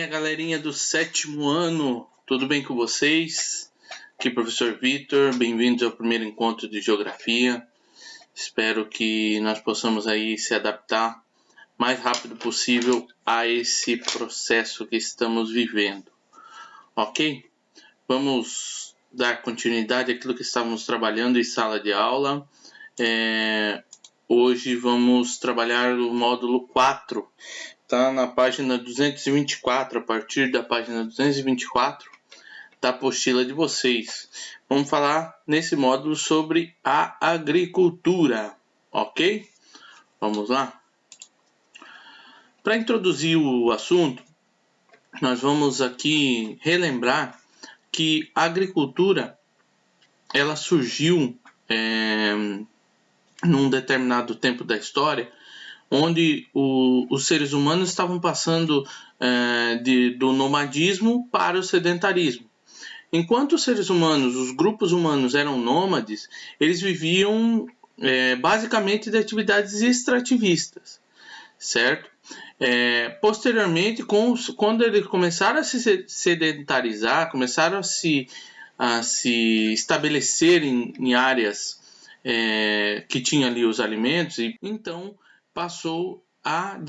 minha galerinha do 7º ano, tudo bem com vocês? Aqui professor Vitor, bem-vindos ao primeiro encontro de Geografia. Espero que nós possamos aí se adaptar o mais rápido possível a esse processo que estamos vivendo, ok? Vamos dar continuidade àquilo que estávamos trabalhando em sala de aula. Hoje vamos trabalhar o módulo 4. Está na página 224, a partir da página 224 da apostila de vocês. Vamos falar nesse módulo sobre a agricultura, ok? Vamos lá? Para introduzir o assunto, nós vamos aqui relembrar que a agricultura ela surgiu num determinado tempo da história, onde os seres humanos estavam passando do nomadismo para o sedentarismo. Enquanto os seres humanos, os grupos humanos eram nômades, eles viviam basicamente de atividades extrativistas, certo? Posteriormente, quando eles começaram a se sedentarizar, começaram a se estabelecer em áreas que tinham ali os alimentos, e então passou a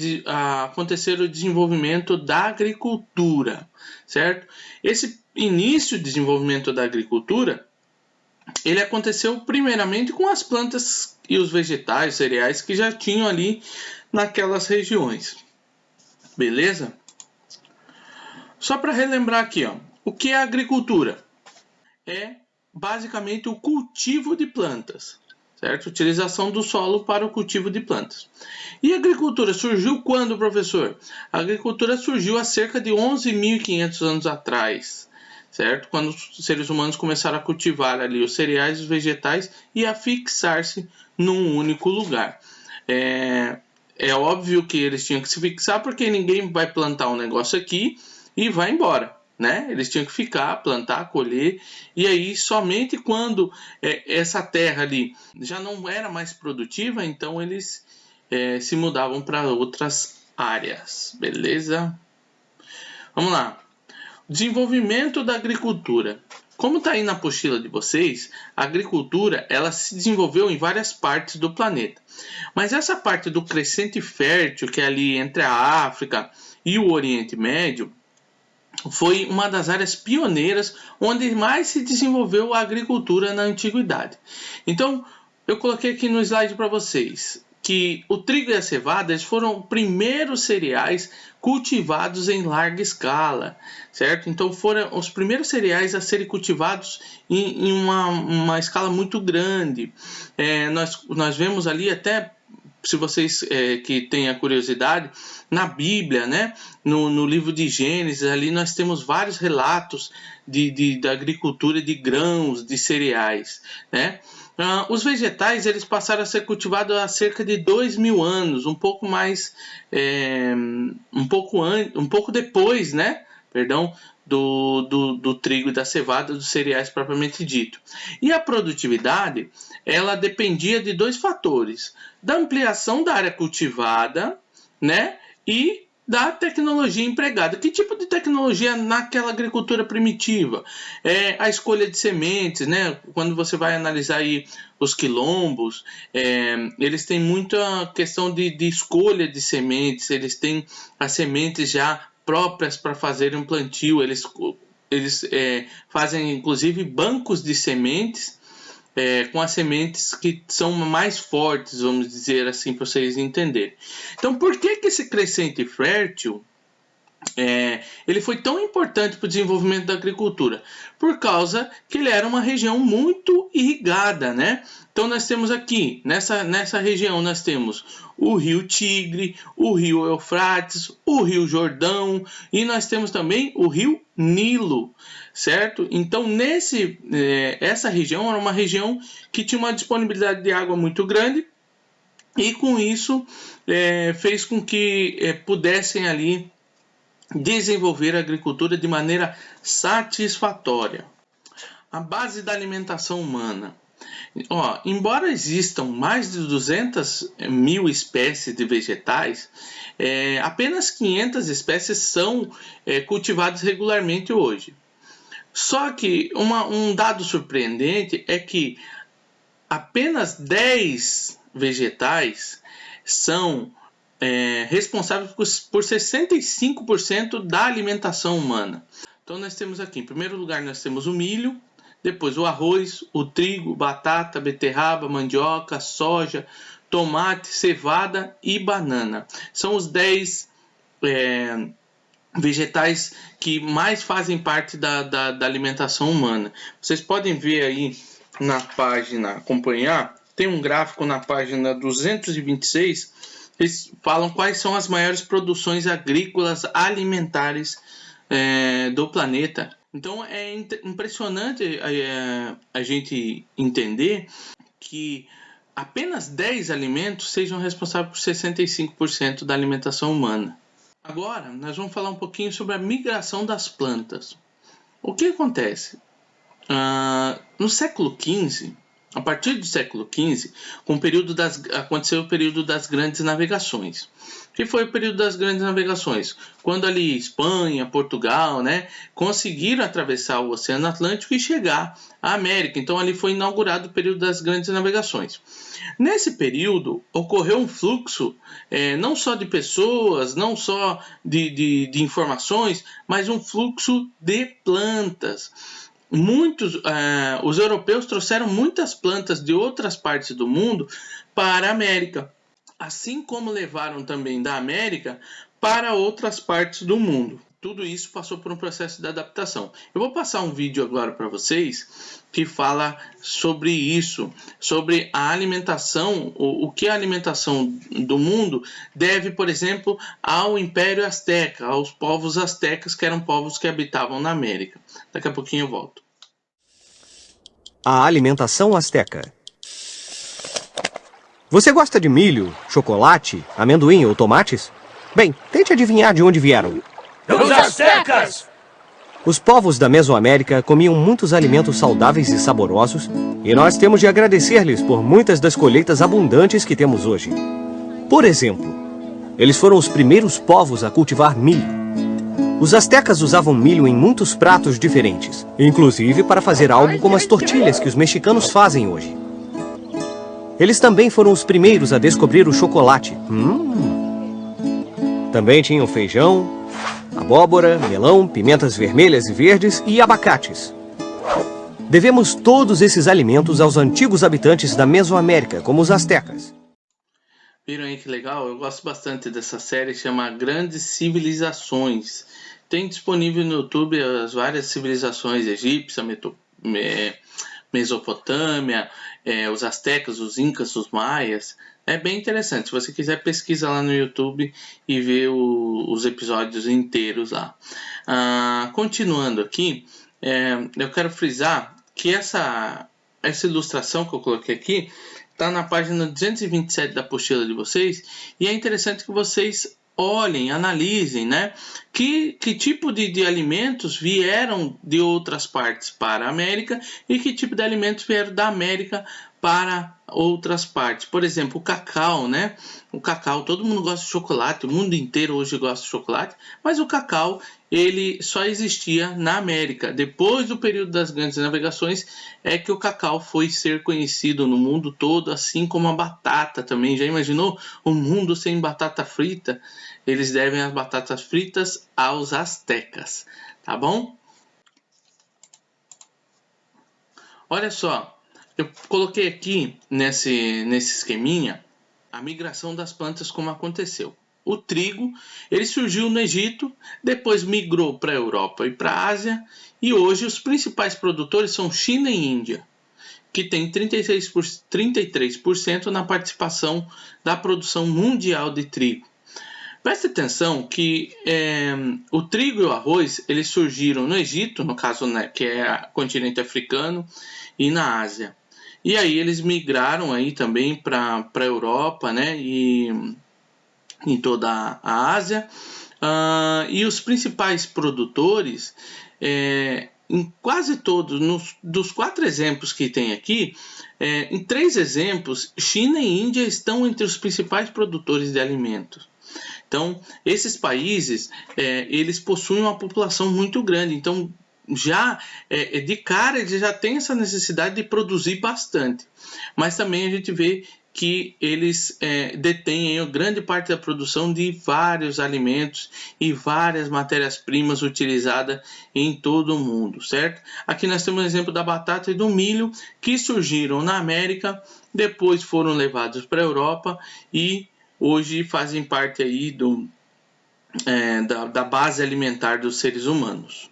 acontecer o desenvolvimento da agricultura, certo? Esse início de desenvolvimento da agricultura, ele aconteceu primeiramente com as plantas e os vegetais, cereais que já tinham ali naquelas regiões. Beleza? Só para relembrar aqui, ó, o que é agricultura? É basicamente o cultivo de plantas, certo? Utilização do solo para o cultivo de plantas. E a agricultura surgiu quando, professor? A agricultura surgiu há cerca de 11.500 anos atrás, certo? Quando os seres humanos começaram a cultivar ali os cereais, os vegetais e a fixar-se num único lugar. É óbvio que eles tinham que se fixar, porque ninguém vai plantar um negócio aqui e vai embora, né? Eles tinham que ficar, plantar, colher, e aí somente quando essa terra ali já não era mais produtiva, então eles se mudavam para outras áreas, beleza? Vamos lá. Desenvolvimento da agricultura. Como está aí na apostila de vocês, a agricultura ela se desenvolveu em várias partes do planeta. Mas essa parte do crescente fértil, que é ali entre a África e o Oriente Médio, foi uma das áreas pioneiras onde mais se desenvolveu a agricultura na antiguidade. Então, eu coloquei aqui no slide para vocês que o trigo e a cevada foram os primeiros cereais cultivados em larga escala, certo? Então foram os primeiros cereais a serem cultivados em uma escala muito grande. Nós vemos ali até, se vocês que têm a curiosidade, na Bíblia, né? No livro de Gênesis, ali nós temos vários relatos da agricultura de grãos, de cereais, né? Os vegetais eles passaram a ser cultivados há cerca de 2.000 anos, um pouco mais, um pouco depois, né? Perdão, do trigo e da cevada, dos cereais propriamente dito. E a produtividade, ela dependia de dois fatores: da ampliação da área cultivada, né? E da tecnologia empregada. Que tipo de tecnologia naquela agricultura primitiva? A escolha de sementes, né? Quando você vai analisar aí os quilombos, eles têm muita questão de escolha de sementes, eles têm as sementes já próprias para fazer um plantio, eles fazem inclusive bancos de sementes, com as sementes que são mais fortes, vamos dizer assim, para vocês entenderem. Então, por que esse crescente fértil ele foi tão importante para o desenvolvimento da agricultura? Por causa que ele era uma região muito irrigada, né? Então nós temos aqui, nessa região, nós temos o rio Tigre, o rio Eufrates, o rio Jordão e nós temos também o rio Nilo, certo? Então essa região era uma região que tinha uma disponibilidade de água muito grande e com isso fez com que pudessem ali desenvolver a agricultura de maneira satisfatória. A base da alimentação humana. Embora existam mais de 200 mil espécies de vegetais, apenas 500 espécies são cultivadas regularmente hoje. Só que um dado surpreendente é que apenas 10 vegetais são responsáveis por 65% da alimentação humana. Então nós temos aqui, em primeiro lugar, nós temos o milho, depois o arroz, o trigo, batata, beterraba, mandioca, soja, tomate, cevada e banana. São os 10 vegetais que mais fazem parte da alimentação humana. Vocês podem ver aí na página, acompanhar, tem um gráfico na página 226, eles falam quais são as maiores produções agrícolas alimentares do planeta. Então é impressionante a gente entender que apenas 10 alimentos sejam responsáveis por 65% da alimentação humana. Agora, nós vamos falar um pouquinho sobre a migração das plantas. O que acontece? No século XV, a partir do século XV, aconteceu o período das grandes navegações. O que foi o período das grandes navegações? Quando ali Espanha, Portugal, conseguiram atravessar o Oceano Atlântico e chegar à América. Então ali foi inaugurado o período das grandes navegações. Nesse período ocorreu um fluxo não só de pessoas, não só de informações, mas um fluxo de plantas. Os europeus trouxeram muitas plantas de outras partes do mundo para a América, assim como levaram também da América para outras partes do mundo. Tudo isso passou por um processo de adaptação. Eu vou passar um vídeo agora para vocês que fala sobre isso, sobre a alimentação, o que a alimentação do mundo deve, por exemplo, ao Império Azteca, aos povos aztecas, que eram povos que habitavam na América. Daqui a pouquinho eu volto. A alimentação azteca. Você gosta de milho, chocolate, amendoim ou tomates? Bem, tente adivinhar de onde vieram. Dos aztecas! Os povos da Mesoamérica comiam muitos alimentos saudáveis e saborosos, e nós temos de agradecer-lhes por muitas das colheitas abundantes que temos hoje. Por exemplo, eles foram os primeiros povos a cultivar milho. Os aztecas usavam milho em muitos pratos diferentes, inclusive para fazer algo como as tortilhas que os mexicanos fazem hoje. Eles também foram os primeiros a descobrir o chocolate. Também tinham feijão, abóbora, melão, pimentas vermelhas e verdes e abacates. Devemos todos esses alimentos aos antigos habitantes da Mesoamérica, como os aztecas. Viram aí que legal? Eu gosto bastante dessa série, chama Grandes Civilizações. Tem disponível no YouTube as várias civilizações egípcia, Mesopotâmia, os aztecas, os incas, os maias. É bem interessante. Se você quiser, pesquisa lá no YouTube e vê os episódios inteiros lá. Continuando aqui, eu quero frisar que essa ilustração que eu coloquei aqui está na página 227 da apostila de vocês, e é interessante que vocês olhem, analisem, que tipo de alimentos vieram de outras partes para a América e que tipo de alimentos vieram da América para outras partes. Por exemplo, o cacau, O cacau, todo mundo gosta de chocolate, o mundo inteiro hoje gosta de chocolate, mas o cacau, ele só existia na América. Depois do período das grandes navegações é que o cacau foi ser conhecido no mundo todo, assim como a batata também. Já imaginou o mundo sem batata frita? Eles devem as batatas fritas aos aztecas, tá bom? Olha só, eu coloquei aqui nesse esqueminha a migração das plantas como aconteceu. O trigo, ele surgiu no Egito, depois migrou para a Europa e para a Ásia, e hoje os principais produtores são China e Índia, que tem 33% na participação da produção mundial de trigo. Preste atenção que o trigo e o arroz, eles surgiram no Egito, no caso, que é o continente africano, e na Ásia. E aí eles migraram aí também para a Europa, e em toda a Ásia. E os principais produtores em quase todos, dos 4 exemplos que tem aqui, em 3 exemplos, China e Índia estão entre os principais produtores de alimentos. Então, esses países, eles possuem uma população muito grande, então já de cara eles já têm essa necessidade de produzir bastante. Mas também a gente vê que eles detêm grande parte da produção de vários alimentos e várias matérias-primas utilizadas em todo o mundo, certo? Aqui nós temos o exemplo da batata e do milho, que surgiram na América, depois foram levados para a Europa e hoje fazem parte aí da base alimentar dos seres humanos.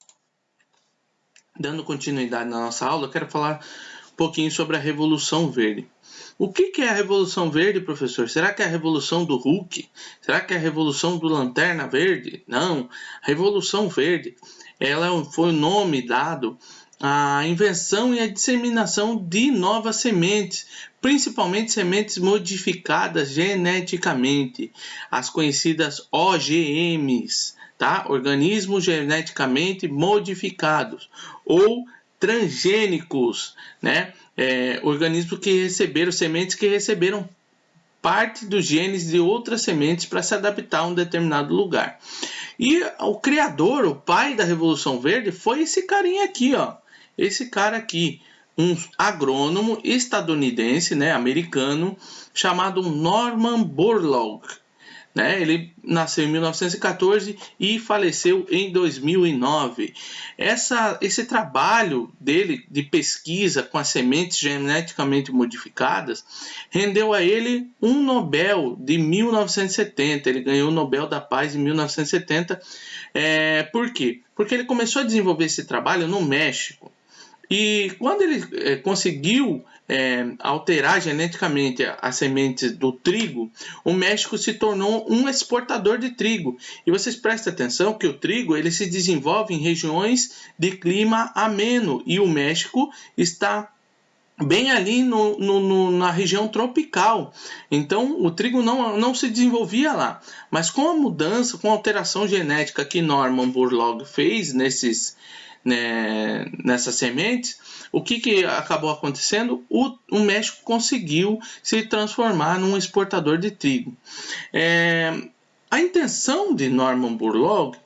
Dando continuidade na nossa aula, eu quero falar um pouquinho sobre a Revolução Verde. O que é a Revolução Verde, professor? Será que é a Revolução do Hulk? Será que é a Revolução do Lanterna Verde? Não. A Revolução Verde foi o nome dado à invenção e à disseminação de novas sementes, principalmente sementes modificadas geneticamente, as conhecidas OGMs, tá? Organismos geneticamente modificados, ou transgênicos, né? Organismos que receberam, sementes que receberam parte dos genes de outras sementes para se adaptar a um determinado lugar. E o criador, o pai da Revolução Verde, foi esse carinha aqui, ó. Esse cara aqui, um agrônomo estadunidense, né, americano, chamado Norman Borlaug. Né? Ele nasceu em 1914 e faleceu em 2009. Esse trabalho dele de pesquisa com as sementes geneticamente modificadas rendeu a ele um Nobel de 1970. Ele ganhou o Nobel da Paz em 1970. Por quê? Porque ele começou a desenvolver esse trabalho no México. E quando ele conseguiu alterar geneticamente as sementes do trigo, o México se tornou um exportador de trigo. E vocês prestem atenção que o trigo ele se desenvolve em regiões de clima ameno e o México está bem ali na região tropical. Então o trigo não se desenvolvia lá. Mas com a mudança, com a alteração genética que Norman Borlaug fez nessas sementes, o que acabou acontecendo? O México conseguiu se transformar num exportador de trigo. A intenção de Norman Borlaug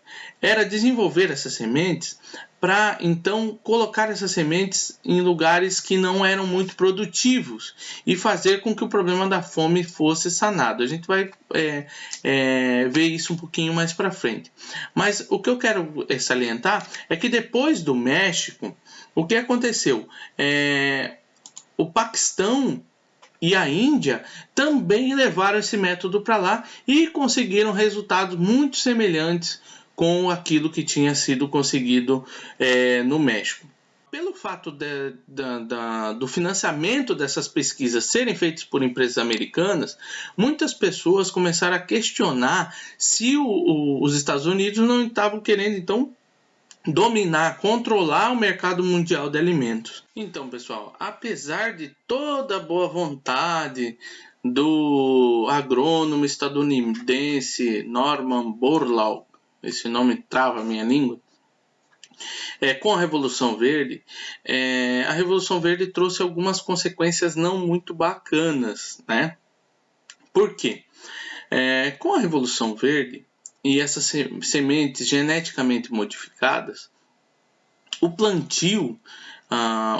era desenvolver essas sementes para então colocar essas sementes em lugares que não eram muito produtivos e fazer com que o problema da fome fosse sanado. A gente vai ver isso um pouquinho mais para frente. Mas o que eu quero salientar é que depois do México, o que aconteceu? O Paquistão e a Índia também levaram esse método para lá e conseguiram resultados muito semelhantes com aquilo que tinha sido conseguido no México. Pelo fato do financiamento dessas pesquisas serem feitas por empresas americanas, muitas pessoas começaram a questionar se os Estados Unidos não estavam querendo, então, dominar, controlar o mercado mundial de alimentos. Então, pessoal, apesar de toda a boa vontade do agrônomo estadunidense Norman Borlaug, esse nome trava a minha língua, com a Revolução Verde, a Revolução Verde trouxe algumas consequências não muito bacanas, né? Por quê? Com a Revolução Verde e essas sementes geneticamente modificadas, o plantio,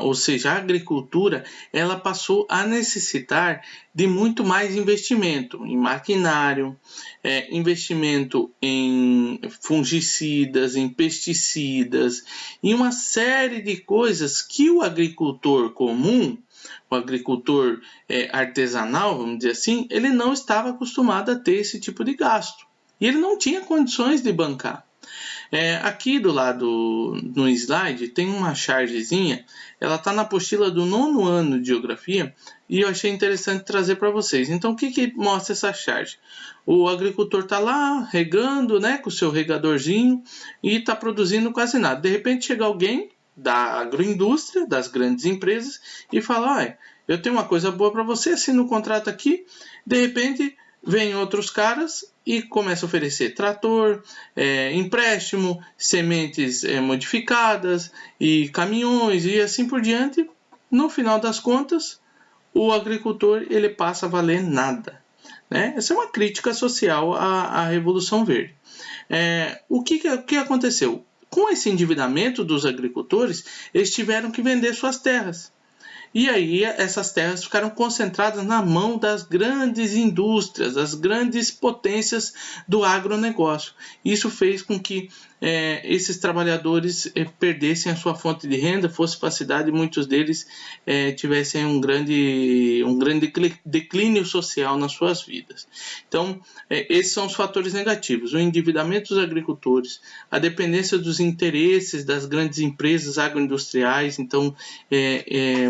ou seja, a agricultura, ela passou a necessitar de muito mais investimento em maquinário, investimento em fungicidas, em pesticidas, e uma série de coisas que o agricultor comum, o agricultor artesanal, vamos dizer assim, ele não estava acostumado a ter esse tipo de gasto. E ele não tinha condições de bancar. Aqui do lado no slide tem uma chargezinha, ela está na apostila do 9º ano de Geografia e eu achei interessante trazer para vocês. Então o que mostra essa charge? O agricultor está lá regando, né, com o seu regadorzinho e está produzindo quase nada. De repente chega alguém da agroindústria, das grandes empresas e fala: eu tenho uma coisa boa para você, assina o contrato aqui. De repente vem outros caras e começa a oferecer trator, empréstimo, sementes modificadas e caminhões e assim por diante. No final das contas, o agricultor ele passa a valer nada, né? Essa é uma crítica social à Revolução Verde. O que aconteceu? Com esse endividamento dos agricultores, eles tiveram que vender suas terras. E aí essas terras ficaram concentradas na mão das grandes indústrias, das grandes potências do agronegócio. Isso fez com que esses trabalhadores perdessem a sua fonte de renda, fosse para a cidade e muitos deles tivessem um grande declínio social nas suas vidas. Então, esses são os fatores negativos: o endividamento dos agricultores, a dependência dos interesses das grandes empresas agroindustriais. Então,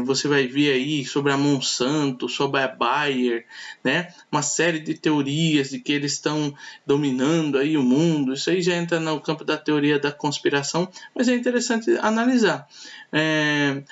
você vai ver aí sobre a Monsanto, sobre a Bayer, né? Uma série de teorias de que eles estão dominando aí o mundo. Isso aí já entra no campo da teoria da conspiração, mas é interessante analisar.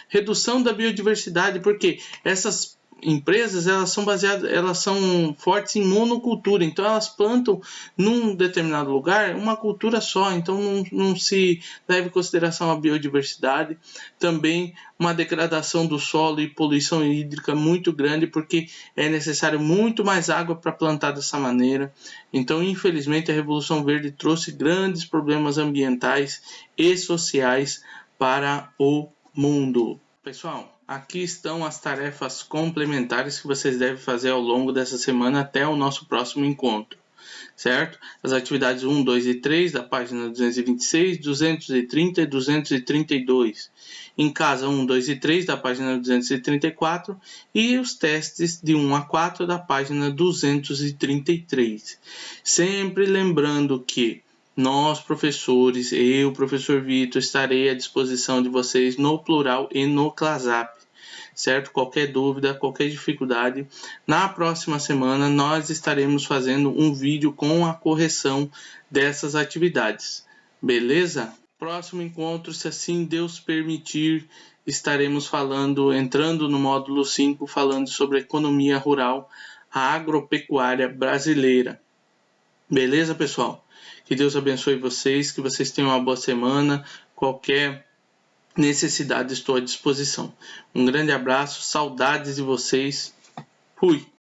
Redução da biodiversidade, porque essas empresas elas são fortes em monocultura, então elas plantam num determinado lugar uma cultura só, então não se leva em consideração a biodiversidade. Também uma degradação do solo e poluição hídrica muito grande, porque é necessário muito mais água para plantar dessa maneira. Então, infelizmente, a Revolução Verde trouxe grandes problemas ambientais e sociais para o mundo. Pessoal, aqui estão as tarefas complementares que vocês devem fazer ao longo dessa semana até o nosso próximo encontro, certo? As atividades 1, 2 e 3 da página 226, 230 e 232. Em casa 1, 2 e 3 da página 234 e os testes de 1 a 4 da página 233. Sempre lembrando que nós, professores, eu, professor Vitor, estarei à disposição de vocês no plural e no ClassApp, certo? Qualquer dúvida, qualquer dificuldade, na próxima semana nós estaremos fazendo um vídeo com a correção dessas atividades, beleza? Próximo encontro, se assim Deus permitir, estaremos entrando no módulo 5, falando sobre a economia rural, a agropecuária brasileira. Beleza, pessoal? Que Deus abençoe vocês, que vocês tenham uma boa semana. Qualquer necessidade, estou à disposição. Um grande abraço, saudades de vocês. Fui!